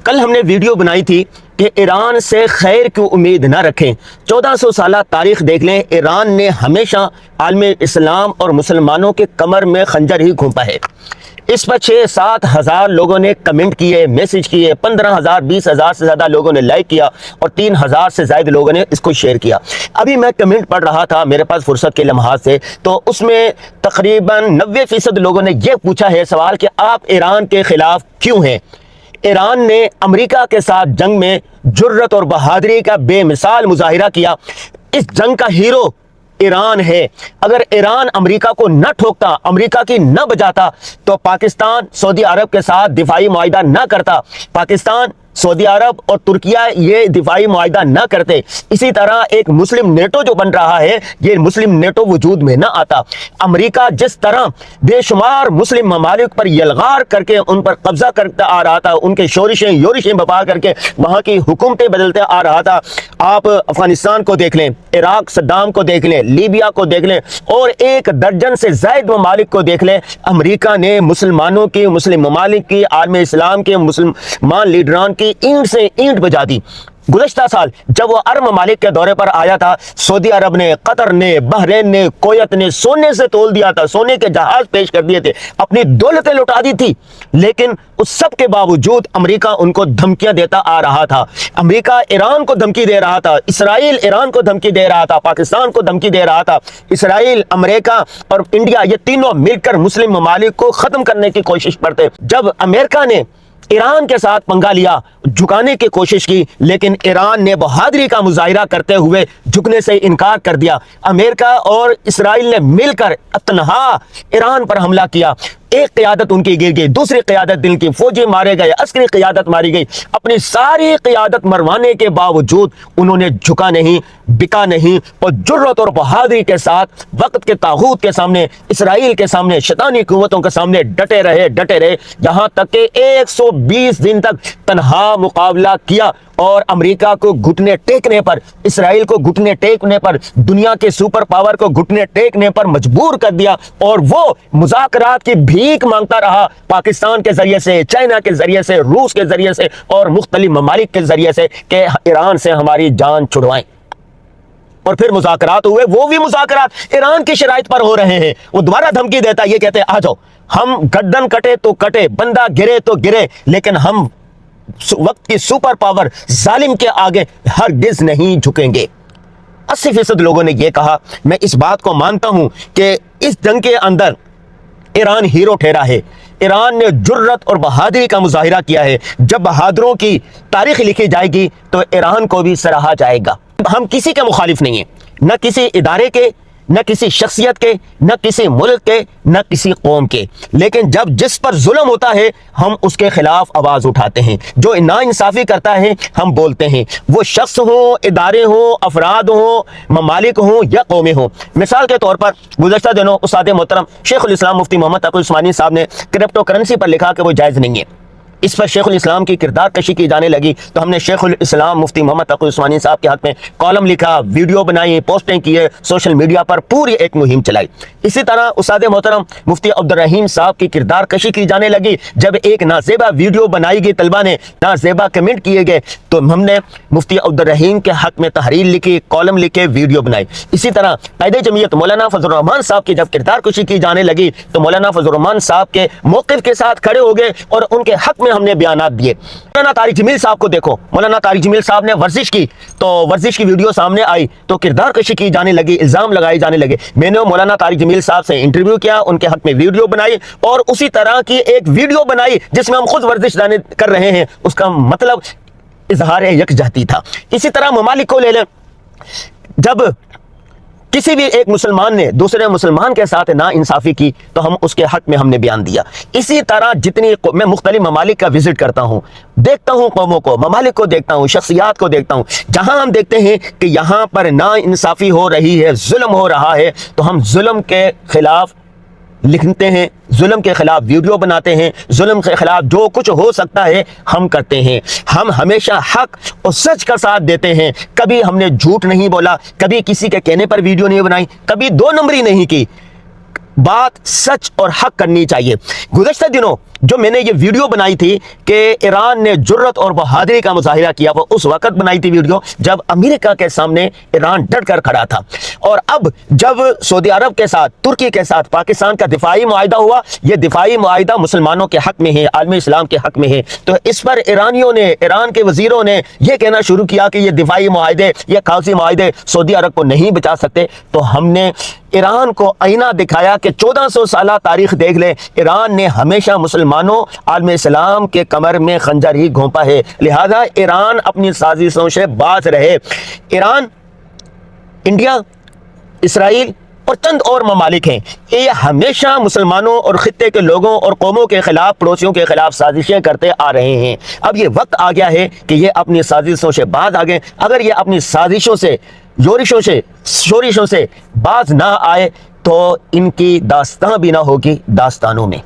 کل ہم نے ویڈیو بنائی تھی کہ ایران سے خیر کی امید نہ رکھیں۔ 1400 سالہ تاریخ دیکھ لیں، ایران نے ہمیشہ عالم اسلام اور مسلمانوں کے کمر میں خنجر ہی گھونپا ہے۔ اس پر 6-7 ہزار لوگوں نے کمنٹ کیے، میسج کیے، 15,000 20,000 سے زیادہ لوگوں نے لائک کیا اور 3,000 سے زائد لوگوں نے اس کو شیئر کیا۔ ابھی میں کمنٹ پڑھ رہا تھا میرے پاس فرصت کے لمحات سے، تو اس میں تقریباً 90% لوگوں نے یہ پوچھا ہے سوال کہ آپ ایران کے خلاف کیوں ہیں؟ ایران نے امریکہ کے ساتھ جنگ میں جرت اور بہادری کا بے مثال مظاہرہ کیا۔ اس جنگ کا ہیرو ایران ہے۔ اگر ایران امریکہ کو نہ ٹھوکتا، امریکہ کی نہ بجاتا، تو پاکستان سعودی عرب کے ساتھ دفاعی معاہدہ نہ کرتا، پاکستان سعودی عرب اور ترکیہ یہ دفاعی معاہدہ نہ کرتے۔ اسی طرح ایک مسلم نیٹو جو بن رہا ہے، یہ مسلم نیٹو وجود میں نہ آتا۔ امریکہ جس طرح بے شمار مسلم ممالک پر یلغار کر کے ان پر قبضہ کرتا آ رہا تھا، ان کے شورشیں یورشیں بپا کر کے وہاں کی حکومتیں بدلتے آ رہا تھا۔ آپ افغانستان کو دیکھ لیں، عراق صدام کو دیکھ لیں، لیبیا کو دیکھ لیں اور 1 درجن سے زائد ممالک کو دیکھ لیں، امریکہ نے مسلمانوں کی، مسلم ممالک کی، عالم اسلام کے مسلمان لیڈران کی اینٹ سے اینٹ بجا دی۔ گزشتہ سال جب وہ عرب ممالک کے دورے پر آیا تھا، سعودی عرب نے، قطر نے، بحرین نے، کویت نے سونے سے تول دیا تھا، سونے کے جہاز پیش کر دیے تھے، اپنی دولتیں لٹا دی تھی، لیکن اس سب کے باوجود امریکہ ان کو دھمکیاں دیتا آ رہا تھا۔ امریکہ ایران کو دھمکی دے رہا تھا، اسرائیل ایران کو دھمکی دے رہا تھا، پاکستان کو دھمکی دے رہا تھا۔ اسرائیل، امریکہ اور انڈیا یہ تینوں مل کر مسلم ممالک کو ختم کرنے کی کوشش کرتے۔ جب امریکہ نے ایران کے ساتھ پنگا لیا، جھکانے کی کوشش کی، لیکن ایران نے بہادری کا مظاہرہ کرتے ہوئے جھکنے سے انکار کر دیا۔ امریکہ اور اسرائیل نے مل کر تنہا ایران پر حملہ کیا۔ ایک قیادت ان کی گر گئی، دوسری قیادت دل کی، فوجی مارے گئے، عسکری قیادت ماری گئی۔ اپنی ساری قیادت مروانے کے باوجود انہوں نے جھکا نہیں، بکا نہیں اور جرت اور بہادری کے ساتھ وقت کے طاغوت کے سامنے، اسرائیل کے سامنے، شیطانی قوتوں کے سامنے ڈٹے رہے، یہاں تک کہ 120 دن تک تنہا مقابلہ کیا اور امریکہ کو گھٹنے ٹیکنے پر، اسرائیل کو گھٹنے ٹیکنے پر، دنیا کے سپر پاور کو گھٹنے ٹیکنے پر مجبور کر دیا، اور وہ مذاکرات کی بھیک مانگتا رہا پاکستان کے ذریعے سے، چائنا کے ذریعے سے، روس کے ذریعے سے اور مختلف ممالک کے ذریعے سے کہ ایران سے ہماری جان چھڑوائیں۔ اور پھر مذاکرات ہوئے، وہ بھی مذاکرات ایران کی شرائط پر ہو رہے ہیں۔ وہ دوبارہ دھمکی دیتا ہے، یہ کہتے ہیں آ جاؤ، ہم گردن کٹے تو کٹے، بندہ گرے تو گرے، لیکن ہم وقت کی سپر پاور ظالم کے آگے ہرگز نہیں جھکیں گے۔ 80% لوگوں نے یہ کہا۔ میں اس بات کو مانتا ہوں کہ اس جنگ کے اندر ایران ہیرو ٹھہرا ہے۔ ایران نے جرت اور بہادری کا مظاہرہ کیا ہے۔ جب بہادروں کی تاریخ لکھی جائے گی تو ایران کو بھی سراہا جائے گا۔ ہم کسی کے مخالف نہیں ہیں، نہ کسی ادارے کے، نہ کسی شخصیت کے، نہ کسی ملک کے، نہ کسی قوم کے، لیکن جب جس پر ظلم ہوتا ہے ہم اس کے خلاف آواز اٹھاتے ہیں۔ جو ناانصافی کرتا ہے ہم بولتے ہیں، وہ شخص ہوں، ادارے ہوں، افراد ہوں، ممالک ہوں یا قومیں ہوں۔ مثال کے طور پر گزشتہ دنوں استاد محترم شیخ الاسلام مفتی محمد تقی عثمانی صاحب نے کرپٹو کرنسی پر لکھا کہ وہ جائز نہیں ہے۔ اس پر شیخ الاسلام کی کردار کشی کی جانے لگی تو ہم نے شیخ الاسلام مفتی محمد تقی عثمانی صاحب کے حق میں کالم لکھا، ویڈیو بنائی، پوسٹیں کیے، سوشل میڈیا پر پوری ایک مہم چلائی۔ اسی طرح استاد محترم مفتی عبدالرحیم صاحب کی کردار کشی کی جانے لگی۔ جب ایک نازیبا ویڈیو بنائی گئی، طلبہ نے نازیبا کمنٹ کیے گئے تو ہم نے مفتی عبدالرحیم کے حق میں تحریر لکھی، کالم لکھے، ویڈیو بنائی۔ اسی طرح قائد جمعیت مولانا فضل الرحمان صاحب کی جب کردار کشی کی جانے لگی تو مولانا فضل الرحمان صاحب کے موقف کے ساتھ کھڑے ہو گئے اور ان کے حق میں ہم نے بیانات دیے۔ مولانا طارق جمیل صاحب کو دیکھو، مولانا طارق جمیل صاحب نے ورزش کی تو ورزش کی ویڈیو سامنے آئی تو کردار کشی کی جانے لگی، الزام لگائے جانے لگے۔ میں نے مولانا طارق جمیل صاحب سے انٹرویو کیا، ان کے حق میں ویڈیو بنائی اور اسی طرح کی ایک ویڈیو بنائی جس میں ہم خود ورزش کر رہے ہیں، اس کا مطلب اظہار یکجہتی تھا۔ اسی طرح ممالک کو لے لیں، جب کسی بھی ایک مسلمان نے دوسرے مسلمان کے ساتھ نا انصافی کی تو ہم اس کے حق میں ہم نے بیان دیا۔ اسی طرح جتنی میں مختلف ممالک کا وزٹ کرتا ہوں، دیکھتا ہوں، قوموں کو، ممالک کو دیکھتا ہوں، شخصیات کو دیکھتا ہوں، جہاں ہم دیکھتے ہیں کہ یہاں پر نا انصافی ہو رہی ہے، ظلم ہو رہا ہے، تو ہم ظلم کے خلاف لکھتے ہیں، ظلم کے خلاف ویڈیو بناتے ہیں، ظلم کے خلاف جو کچھ ہو سکتا ہے ہم کرتے ہیں۔ ہم ہمیشہ حق اور سچ کا ساتھ دیتے ہیں، کبھی ہم نے جھوٹ نہیں بولا، کبھی کسی کے کہنے پر ویڈیو نہیں بنائی، کبھی 2 نمبری نہیں کی۔ بات سچ اور حق کرنی چاہیے۔ گزشتہ دنوں جو میں نے یہ ویڈیو بنائی تھی کہ ایران نے جرت اور بہادری کا مظاہرہ کیا، وہ اس وقت بنائی تھی ویڈیو جب امریکہ کے سامنے ایران ڈٹ کر کھڑا تھا، اور اب جب سعودی عرب کے ساتھ، ترکی کے ساتھ پاکستان کا دفاعی معاہدہ ہوا، یہ دفاعی معاہدہ مسلمانوں کے حق میں ہے، عالم اسلام کے حق میں ہے، تو اس پر ایرانیوں نے، ایران کے وزیروں نے یہ کہنا شروع کیا کہ یہ دفاعی معاہدے، یہ کاغذی معاہدے سعودی عرب کو نہیں بچا سکتے۔ تو ہم نے ایران کو آئینہ دکھایا کہ 1400 سالہ تاریخ دیکھ لیں، ایران نے ہمیشہ مسلمانوں، عالم اسلام کے کمر میں خنجر ہی گھونپا ہے، لہذا ایران اپنی سازشوں سے باز رہے۔ ایران، انڈیا، اسرائیل اور چند اور ممالک ہیں، یہ ہمیشہ مسلمانوں اور خطے کے لوگوں اور قوموں کے خلاف، پڑوسیوں کے خلاف سازشیں کرتے آ رہے ہیں۔ اب یہ وقت آ گیا ہے کہ یہ اپنی سازشوں سے باز آ گئے۔ اگر یہ اپنی سازشوں سے، شورشوں سے باز نہ آئے تو ان کی داستان بھی نہ ہوگی داستانوں میں۔